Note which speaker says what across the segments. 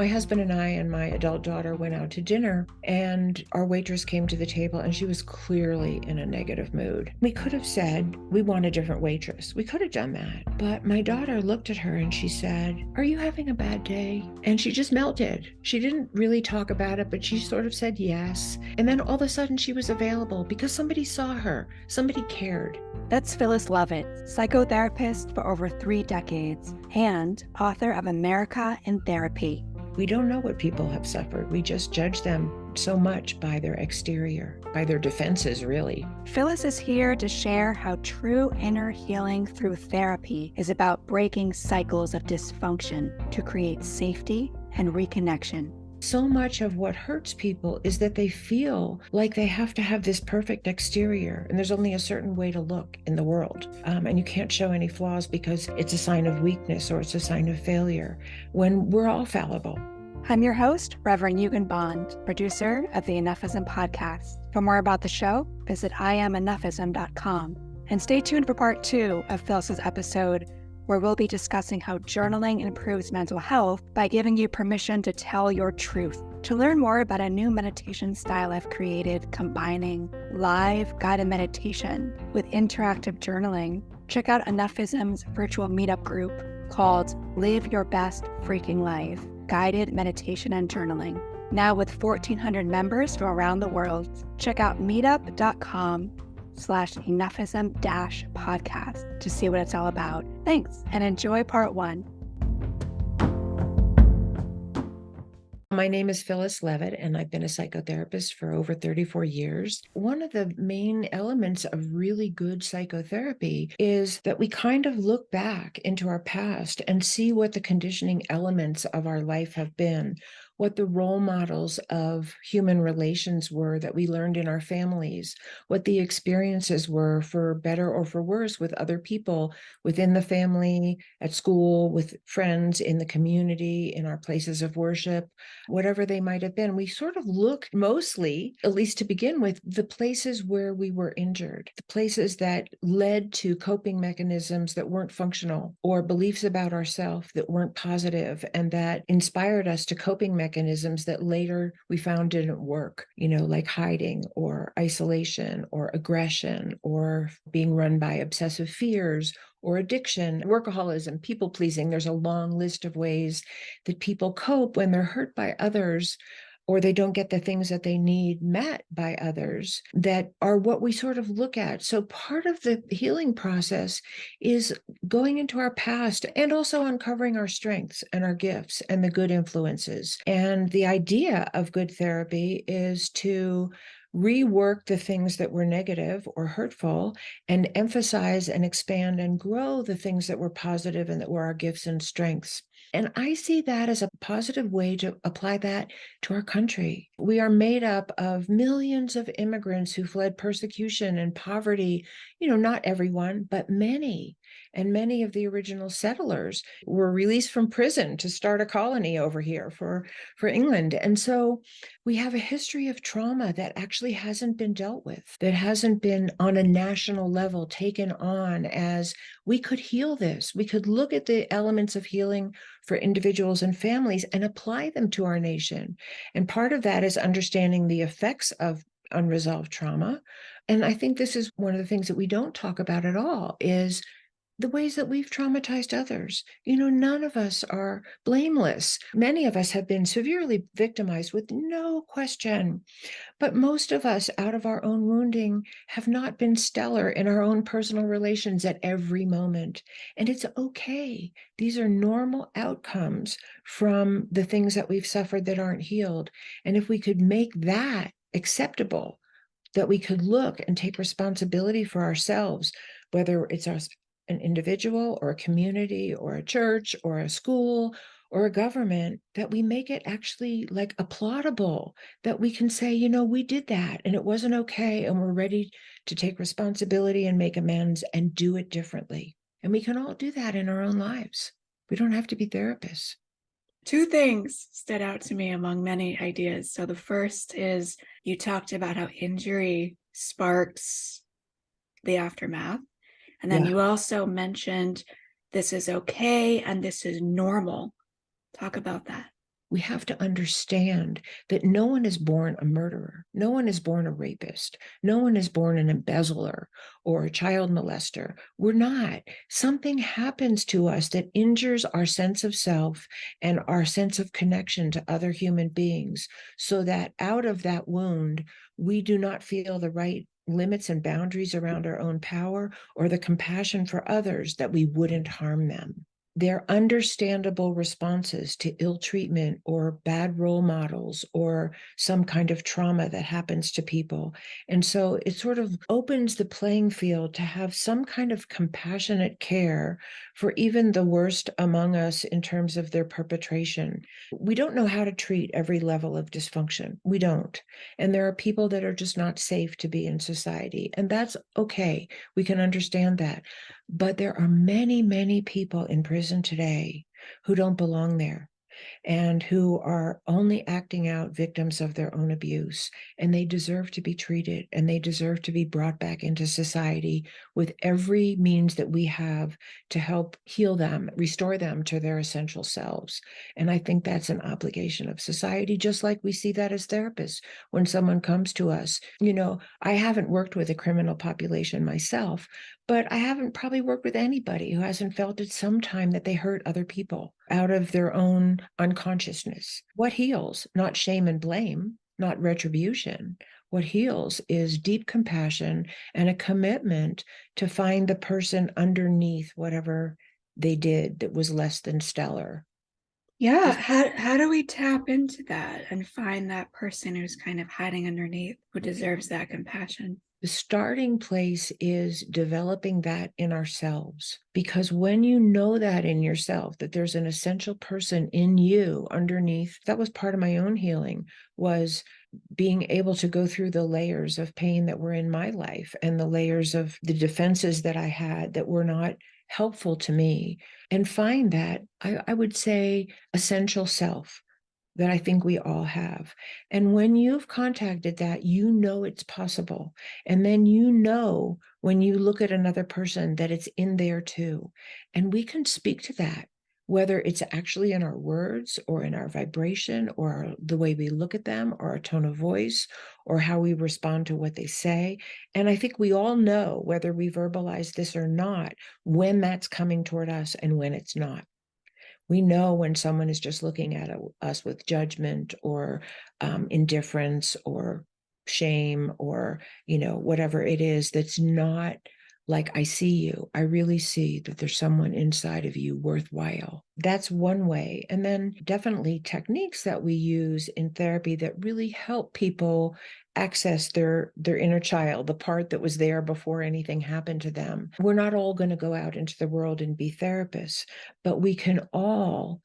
Speaker 1: My husband and I and my adult daughter went out to dinner, and our waitress came to the table and she was clearly in a negative mood. We could have said, we want a different waitress. We could have done that. But my daughter looked at her and she said, "Are you having a bad day?" And she just melted. She didn't really talk about it, but she sort of said yes. And then all of a sudden she was available because somebody saw her, somebody cared.
Speaker 2: That's Phyllis Leavitt, psychotherapist for over 3 decades and author of America in Therapy.
Speaker 1: We don't know what people have suffered. We just judge them so much by their exterior, by their defenses, really.
Speaker 2: Phyllis is here to share how true inner healing through therapy is about breaking cycles of dysfunction to create safety and reconnection.
Speaker 1: So much of what hurts people is that they feel like they have to have this perfect exterior, and there's only a certain way to look in the world. And you can't show any flaws because it's a sign of weakness or it's a sign of failure, when we're all fallible.
Speaker 2: I'm your host, Reverend Eugen Bond, producer of the Enoughism podcast. For more about the show, visit IamEnoughism.com. And stay tuned for part 2 of Phyllis's episode, where we'll be discussing how journaling improves mental health by giving you permission to tell your truth. To learn more about a new meditation style I've created combining live guided meditation with interactive journaling, check out Enoughism's virtual meetup group called Live Your Best Freaking Life, Guided Meditation and Journaling. Now with 1,400 members from around the world, check out meetup.com/Enoughism-podcast to see what it's all about. Thanks, and enjoy part 1.
Speaker 1: My name is Phyllis Leavitt, and I've been a psychotherapist for over 34 years. One of the main elements of really good psychotherapy is that we kind of look back into our past and see what the conditioning elements of our life have been, what the role models of human relations were that we learned in our families, what the experiences were, for better or for worse, with other people within the family, at school, with friends, in the community, in our places of worship, whatever they might have been. We sort of look mostly, at least to begin with, the places where we were injured, the places that led to coping mechanisms that weren't functional, or beliefs about ourselves that weren't positive, and that inspired us to coping mechanisms that later we found didn't work, like hiding or isolation or aggression or being run by obsessive fears or addiction, workaholism, people pleasing. There's a long list of ways that people cope when they're hurt by others, or they don't get the things that they need met by others, that are what we sort of look at. So part of the healing process is going into our past and also uncovering our strengths and our gifts and the good influences. And the idea of good therapy is to rework the things that were negative or hurtful and emphasize and expand and grow the things that were positive and that were our gifts and strengths. And I see that as a positive way to apply that to our country. We are made up of millions of immigrants who fled persecution and poverty. Not everyone, but many. And many of the original settlers were released from prison to start a colony over here for England. And so we have a history of trauma that actually hasn't been dealt with, that hasn't been on a national level taken on as we could heal this. We could look at the elements of healing for individuals and families and apply them to our nation. And part of that is understanding the effects of unresolved trauma. And I think this is one of the things that we don't talk about at all, is the ways that we've traumatized others. None of us are blameless. Many of us have been severely victimized with no question, but most of us, out of our own wounding, have not been stellar in our own personal relations at every moment. And it's okay. These are normal outcomes from the things that we've suffered that aren't healed. And if we could make that acceptable, that we could look and take responsibility for ourselves, whether it's us, an individual or a community or a church or a school or a government, that we make it actually like applaudable, that we can say, we did that and it wasn't okay, and we're ready to take responsibility and make amends and do it differently. And we can all do that in our own lives. We don't have to be therapists.
Speaker 3: 2 things stood out to me among many ideas. So the first is, you talked about how injury sparks the aftermath. And then you also mentioned this is okay and this is normal. Talk about that.
Speaker 1: We have to understand that no one is born a murderer. No one is born a rapist. No one is born an embezzler or a child molester. We're not. Something happens to us that injures our sense of self and our sense of connection to other human beings, so that out of that wound, we do not feel the right limits and boundaries around our own power or the compassion for others that we wouldn't harm them. They're understandable responses to ill treatment or bad role models or some kind of trauma that happens to people. And so it sort of opens the playing field to have some kind of compassionate care for even the worst among us in terms of their perpetration. We don't know how to treat every level of dysfunction. We don't. And there are people that are just not safe to be in society. And that's okay. We can understand that. But there are many, many people in prison today who don't belong there and who are only acting out victims of their own abuse. And they deserve to be treated, and they deserve to be brought back into society with every means that we have to help heal them, restore them to their essential selves. And I think that's an obligation of society, just like we see that as therapists. When someone comes to us, I haven't worked with a criminal population myself, but I haven't probably worked with anybody who hasn't felt at some time that they hurt other people out of their own unconsciousness. What heals? Not shame and blame, not retribution. What heals is deep compassion and a commitment to find the person underneath whatever they did that was less than stellar.
Speaker 3: Yeah, how do we tap into that and find that person who's kind of hiding underneath, who deserves that compassion?
Speaker 1: The starting place is developing that in ourselves, because when you know that in yourself, that there's an essential person in you underneath, that was part of my own healing, was being able to go through the layers of pain that were in my life and the layers of the defenses that I had that were not helpful to me, and find that, I would say, essential self that I think we all have. And when you've contacted that, you know it's possible. And then when you look at another person that it's in there too. And we can speak to that, whether it's actually in our words or in our vibration or the way we look at them or our tone of voice or how we respond to what they say. And I think we all know, whether we verbalize this or not, when that's coming toward us and when it's not. We know when someone is just looking at us with judgment or indifference or shame or, whatever it is that's not like, I see you. I really see that there's someone inside of you worthwhile. That's one way. And then definitely techniques that we use in therapy that really help people access their inner child, the part that was there before anything happened to them. We're not all going to go out into the world and be therapists, but we can all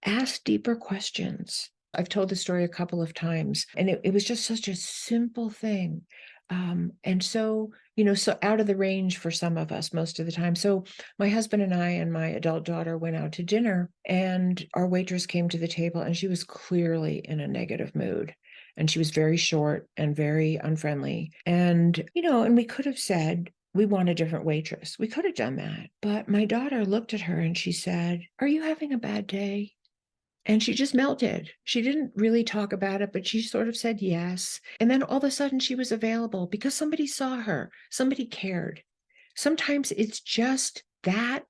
Speaker 1: ask deeper questions. I've told the story a couple of times, and it was just such a simple thing. And so, so out of the range for some of us most of the time. So my husband and I and my adult daughter went out to dinner, and our waitress came to the table, and she was clearly in a negative mood. And she was very short and very unfriendly. And, and we could have said, we want a different waitress. We could have done that. But my daughter looked at her and she said, "Are you having a bad day?" And she just melted. She didn't really talk about it, but she sort of said yes. And then all of a sudden she was available because somebody saw her, somebody cared. Sometimes it's just that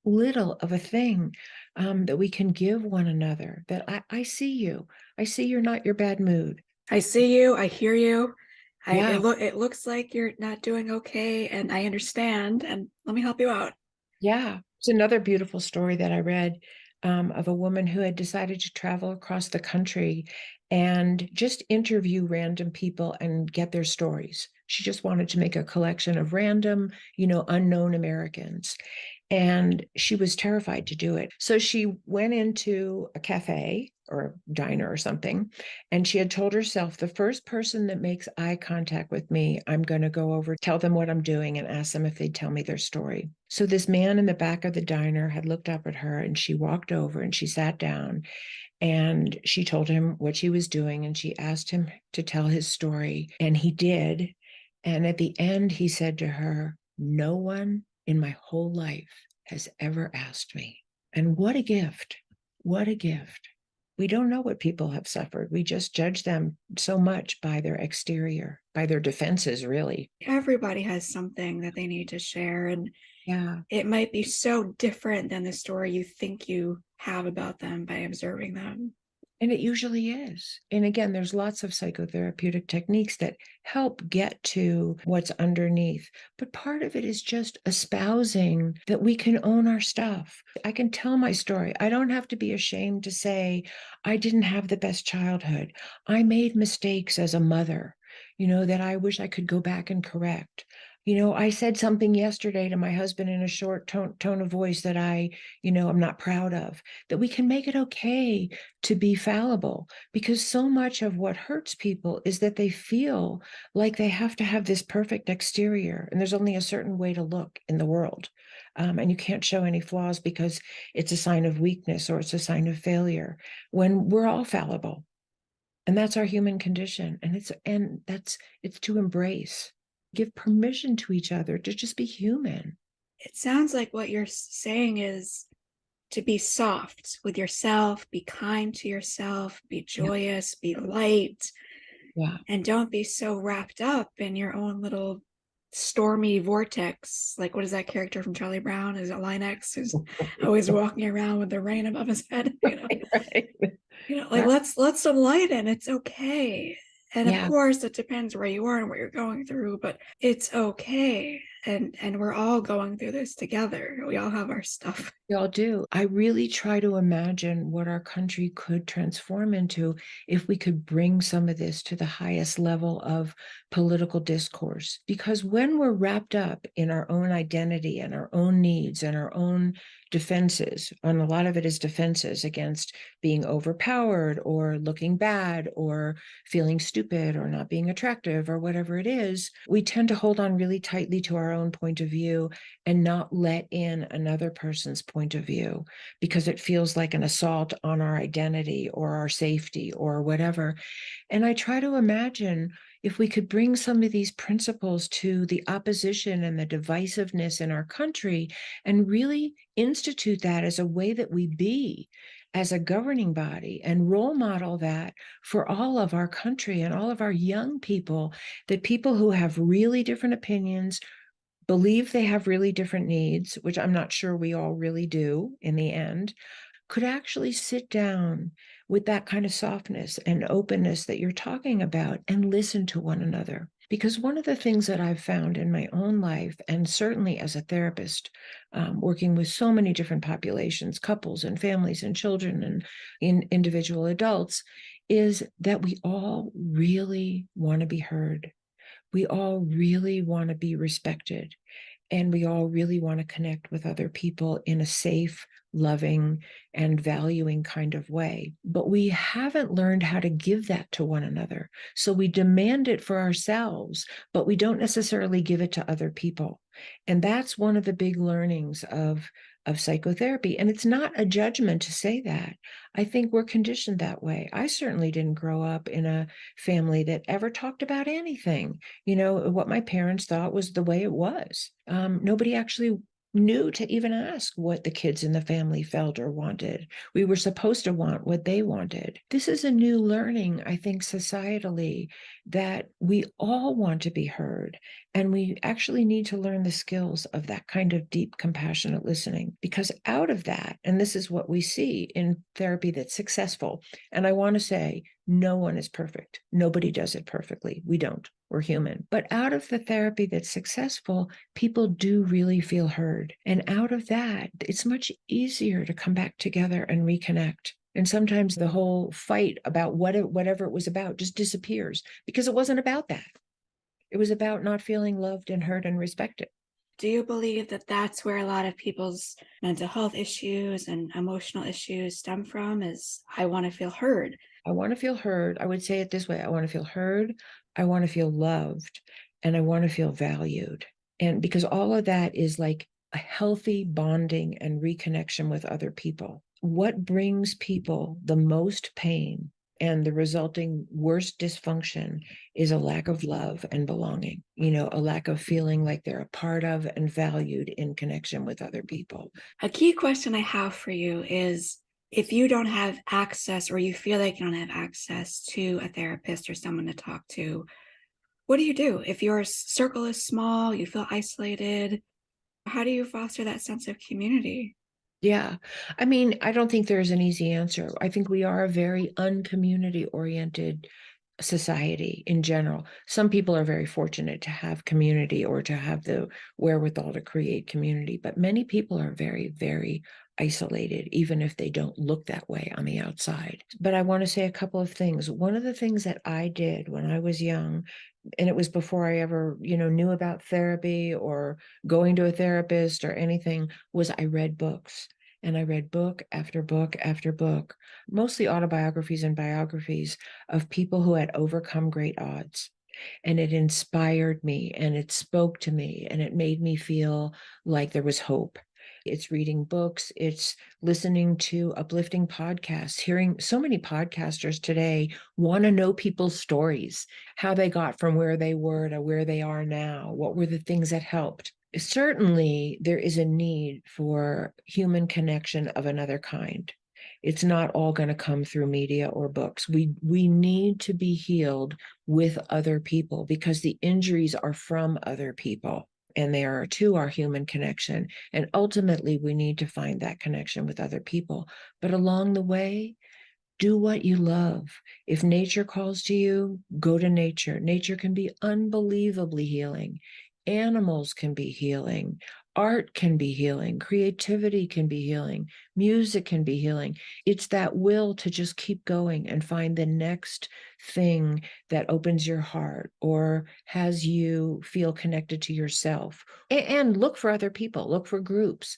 Speaker 1: little of a thing that we can give one another, that I see you. I see you're not your bad mood.
Speaker 3: I see you, I hear you.
Speaker 1: Yeah.
Speaker 3: It looks like you're not doing okay, and I understand, and let me help you out.
Speaker 1: Yeah. It's another beautiful story that I read of a woman who had decided to travel across the country and just interview random people and get their stories. She just wanted to make a collection of random, unknown Americans. And she was terrified to do it. So she went into a cafe or a diner or something, and she had told herself, the first person that makes eye contact with me, I'm going to go over, tell them what I'm doing, and ask them if they'd tell me their story. So this man in the back of the diner had looked up at her, and she walked over and she sat down, and she told him what she was doing, and she asked him to tell his story, and he did. And at the end, he said to her, "No one in my whole life has ever asked me." And what a gift. What a gift. We don't know what people have suffered. We just judge them so much by their exterior, by their defenses, really.
Speaker 3: Everybody has something that they need to share, and
Speaker 1: Yeah.
Speaker 3: it might be so different than the story you think you have about them by observing them.
Speaker 1: And it usually is. And again, there's lots of psychotherapeutic techniques that help get to what's underneath. But part of it is just espousing that we can own our stuff. I can tell my story. I don't have to be ashamed to say, I didn't have the best childhood. I made mistakes as a mother, that I wish I could go back and correct. I said something yesterday to my husband in a short tone of voice that I'm not proud of, that we can make it okay to be fallible, because so much of what hurts people is that they feel like they have to have this perfect exterior, and there's only a certain way to look in the world. And you can't show any flaws because it's a sign of weakness or it's a sign of failure, when we're all fallible. And that's our human condition. And it's to embrace, give permission to each other to just be human.
Speaker 3: It sounds like what you're saying is to be soft with yourself, be kind to yourself, be
Speaker 1: Yeah.
Speaker 3: joyous, be light,
Speaker 1: Yeah.
Speaker 3: and don't be so wrapped up in your own little stormy vortex. Like, what is that character from Charlie Brown? Is it Linex, who's always walking around with the rain above his head?
Speaker 1: Right.
Speaker 3: Like,
Speaker 1: Yeah.
Speaker 3: let's let some light in. It's okay. And of
Speaker 1: Yeah.
Speaker 3: course, it depends where you are and what you're going through, but it's okay. And we're all going through this together. We all have our stuff.
Speaker 1: We all do. I really try to imagine what our country could transform into if we could bring some of this to the highest level of political discourse. Because when we're wrapped up in our own identity and our own needs and our own defenses, and a lot of it is defenses against being overpowered or looking bad or feeling stupid or not being attractive or whatever it is, we tend to hold on really tightly to our own point of view and not let in another person's point of view, because it feels like an assault on our identity or our safety or whatever. And I try to imagine if we could bring some of these principles to the opposition and the divisiveness in our country and really institute that as a way that we be as a governing body, and role model that for all of our country and all of our young people, that people who have really different opinions, believe they have really different needs, which I'm not sure we all really do in the end, could actually sit down with that kind of softness and openness that you're talking about and listen to one another. Because one of the things that I've found in my own life, and certainly as a therapist, working with so many different populations, couples and families and children and individual adults, is that we all really want to be heard. We all really want to be respected. And we all really want to connect with other people in a safe, loving, and valuing kind of way. But we haven't learned how to give that to one another. So we demand it for ourselves, but we don't necessarily give it to other people. And that's one of the big learnings of psychotherapy. And it's not a judgment to say that. I think we're conditioned that way. I certainly didn't grow up in a family that ever talked about anything. What my parents thought was the way it was. Nobody actually knew to even ask what the kids in the family felt or wanted. We were supposed to want what they wanted. This is a new learning, I think, societally, that we all want to be heard. And we actually need to learn the skills of that kind of deep, compassionate listening, because out of that, and this is what we see in therapy that's successful. And I want to say, no one is perfect. Nobody does it perfectly. We don't. We're human. But out of the therapy that's successful, people do really feel heard. And out of that, it's much easier to come back together and reconnect. And sometimes the whole fight about whatever it was about just disappears, because it wasn't about that. It was about not feeling loved and heard and respected.
Speaker 3: Do you believe that that's where a lot of people's mental health issues and emotional issues stem from? Is I want to feel heard.
Speaker 1: I want to feel heard. I would say it this way. I want to feel heard. I want to feel loved, and I want to feel valued. And because all of that is like a healthy bonding and reconnection with other people. What brings people the most pain and the resulting worst dysfunction is a lack of love and belonging, a lack of feeling like they're a part of and valued in connection with other people.
Speaker 3: A key question I have for you is if you don't have access, or you feel like you don't have access to a therapist or someone to talk to, what do you do? If your circle is small, you feel isolated, how do you foster that sense of community?
Speaker 1: Yeah. I mean, I don't think there's an easy answer. I think we are a very uncommunity oriented society in general. Some people are very fortunate to have community or to have the wherewithal to create community, but many people are very, very isolated, even if they don't look that way on the outside. But I want to say a couple of things. One of the things that I did when I was young, and it was before I ever, knew about therapy or going to a therapist or anything, was I read books. And I read book after book after book, mostly autobiographies and biographies of people who had overcome great odds. And it inspired me and it spoke to me and it made me feel like there was hope. It's reading books, it's listening to uplifting podcasts, hearing so many podcasters today want to know people's stories, how they got from where they were to where they are now, what were the things that helped. Certainly, there is a need for human connection of another kind. It's not all going to come through media or books. We need to be healed with other people because the injuries are from other people and they are to our human connection. And ultimately, we need to find that connection with other people. But along the way, do what you love. If nature calls to you, go to nature. Nature can be unbelievably healing. Animals can be healing. Art can be healing. Creativity can be healing. Music can be healing. It's that will to just keep going and find the next thing that opens your heart or has you feel connected to yourself. And look for other people, look for groups.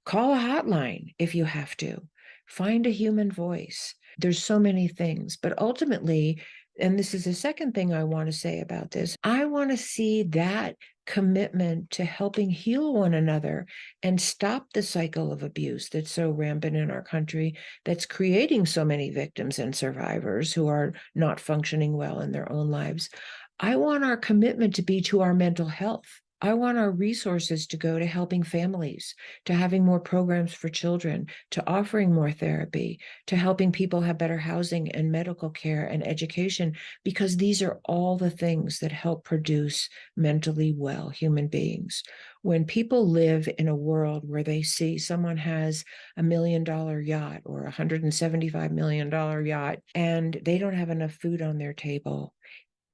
Speaker 1: Call a hotline if you have to. Find a human voice. There's so many things, but ultimately, and this is the second thing I want to say about this, I want to see that commitment to helping heal one another and stop the cycle of abuse that's so rampant in our country, that's creating so many victims and survivors who are not functioning well in their own lives. I want our commitment to be to our mental health. I want our resources to go to helping families, to having more programs for children, to offering more therapy, to helping people have better housing and medical care and education, because these are all the things that help produce mentally well human beings. When people live in a world where they see someone has $1 million yacht or $175 million yacht and they don't have enough food on their table,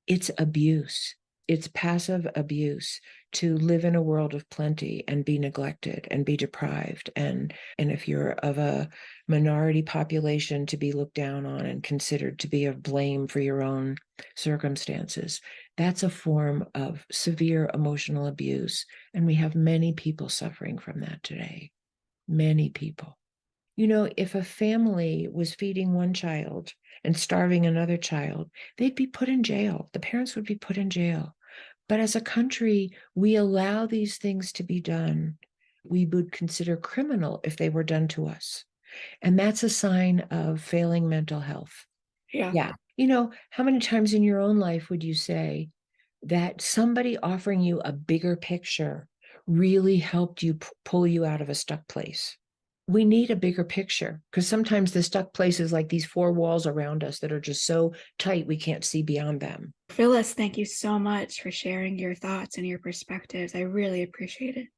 Speaker 1: it's abuse. It's passive abuse to live in a world of plenty and be neglected and be deprived. And if you're of a minority population, to be looked down on and considered to be of blame for your own circumstances. That's a form of severe emotional abuse. And we have many people suffering from that today. Many people. If a family was feeding one child and starving another child, they'd be put in jail. The parents would be put in jail. But as a country, we allow these things to be done. We would consider criminal if they were done to us. And that's a sign of failing mental health.
Speaker 3: Yeah.
Speaker 1: Yeah. How many times in your own life would you say that somebody offering you a bigger picture really helped you pull you out of a stuck place? We need a bigger picture because sometimes the stuck place is like these four walls around us that are just so tight we can't see beyond them.
Speaker 3: Phyllis, thank you so much for sharing your thoughts and your perspectives. I really appreciate it.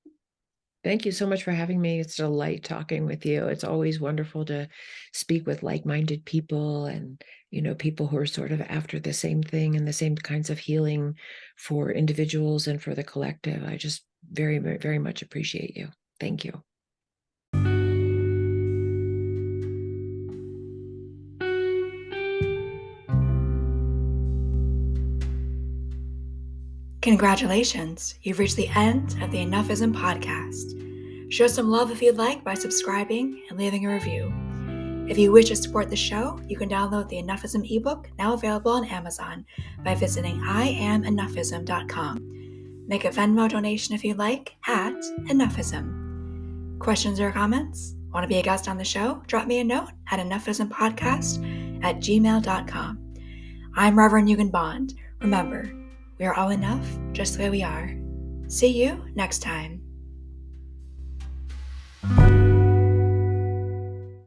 Speaker 1: Thank you so much for having me. It's a delight talking with you. It's always wonderful to speak with like-minded people and, people who are sort of after the same thing and the same kinds of healing for individuals and for the collective. I just very, very, very much appreciate you. Thank you.
Speaker 3: Congratulations, you've reached the end of the Enoughism podcast. Show some love if you'd like by subscribing and leaving a review. If you wish to support the show, you can download the Enoughism ebook, now available on Amazon, by visiting IamEnoughism.com. Make a Venmo donation if you'd like at Enoughism. Questions or comments? Want to be a guest on the show? Drop me a note at enoughismpodcast@gmail.com. I'm Reverend Eugen Bond. Remember, we are all enough just the way we are. See you next time.